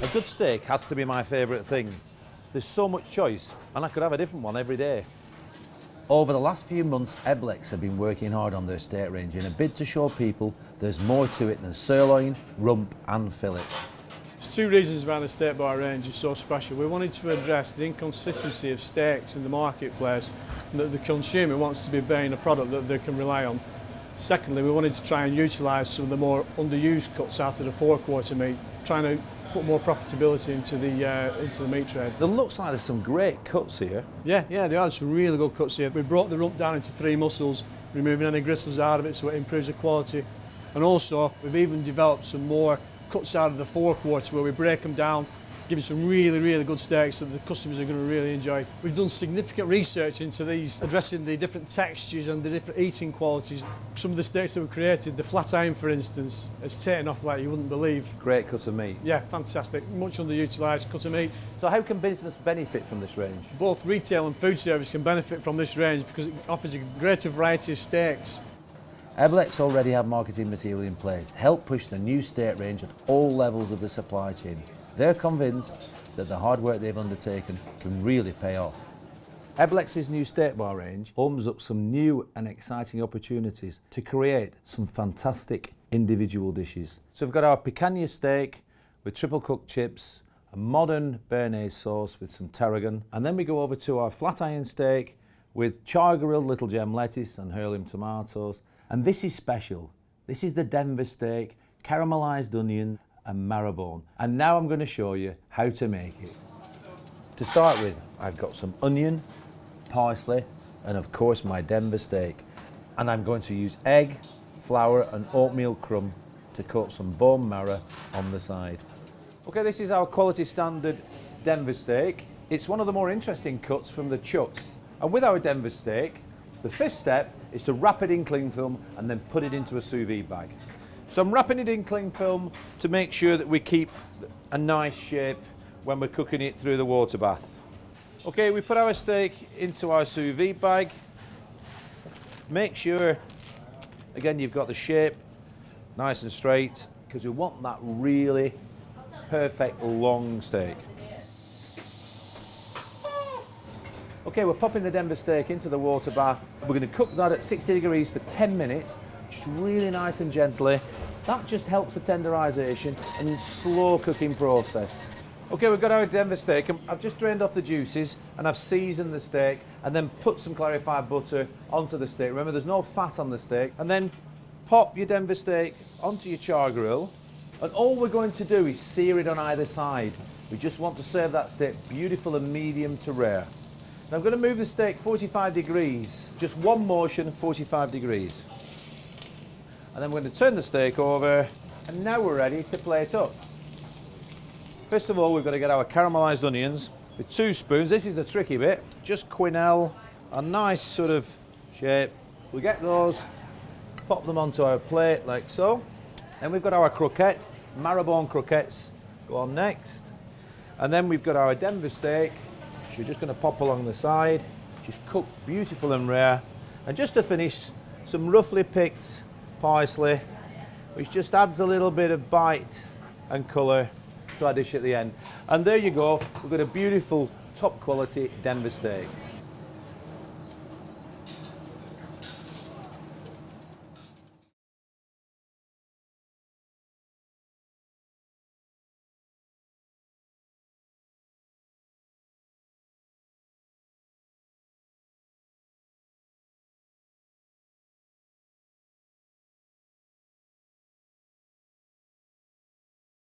A good steak has to be my favourite thing. There's so much choice, and I could have a different one every day. Over the last few months, Eblex have been working hard on their steak range in a bid to show people there's more to it than sirloin, rump and fillet. There's two reasons why the steak bar range is so special. We wanted to address the inconsistency of steaks in the marketplace, and that the consumer wants to be buying a product that they can rely on. Secondly, we wanted to try and utilise some of the more underused cuts out of the forequarter meat, trying to put more profitability into the meat trade. There looks like there's some great cuts here. Yeah, there are some really good cuts here. We brought the rump down into 3 muscles, removing any gristles out of it so it improves the quality. And also, we've even developed some more cuts out of the forequarter where we break them down, give you some really good steaks that the customers are going to really enjoy. We've done significant research into these, addressing the different textures and the different eating qualities. Some of the steaks that we've created, the flat iron for instance, has taken off like you wouldn't believe. Great cut of meat. Yeah, fantastic. Much underutilised cut of meat. So how can business benefit from this range? Both retail and food service can benefit from this range because it offers a greater variety of steaks. Eblex already have marketing material in place to help push the new steak range at all levels of the supply chain. They're convinced that the hard work they've undertaken can really pay off. Eblex's new steak bar range opens up some new and exciting opportunities to create some fantastic individual dishes. So we've got our picanha steak with triple cooked chips, a modern béarnaise sauce with some tarragon, and then we go over to our flat iron steak with char grilled little gem lettuce and heirloom tomatoes. And this is special. This is the Denver steak, caramelised onion and marrowbone. And now I'm going to show you how to make it. To start with, I've got some onion, parsley, and of course my Denver steak. And I'm going to use egg, flour and oatmeal crumb to coat some bone marrow on the side. Okay, this is our quality standard Denver steak. It's one of the more interesting cuts from the chuck. And with our Denver steak, the first step is to wrap it in cling film and then put it into a sous vide bag. So I'm wrapping it in cling film to make sure that we keep a nice shape when we're cooking it through the water bath. Okay, we put our steak into our sous vide bag. Make sure, again, you've got the shape nice and straight because we want that really perfect long steak. Okay, we're popping the Denver steak into the water bath. We're going to cook that at 60 degrees for 10 minutes, just really nice and gently. That just helps the tenderisation and slow cooking process. Okay, we've got our Denver steak. I've just drained off the juices and I've seasoned the steak and then put some clarified butter onto the steak. Remember, there's no fat on the steak. And then pop your Denver steak onto your char grill. And all we're going to do is sear it on either side. We just want to serve that steak beautiful and medium to rare. Now I'm going to move the steak 45 degrees, just one motion, 45 degrees. And then we're going to turn the steak over, and now we're ready to plate up. First of all, we've got to get our caramelised onions with 2 spoons. This is the tricky bit. Just quenelle, a nice sort of shape. We get those, pop them onto our plate like so. Then we've got our croquettes, marrowbone croquettes, go on next. And then we've got our Denver steak. We're just going to pop along the side, just cooked beautiful and rare. And just to finish, some roughly picked parsley, which just adds a little bit of bite and colour to our dish at the end. And there you go, we've got a beautiful top quality Denver steak.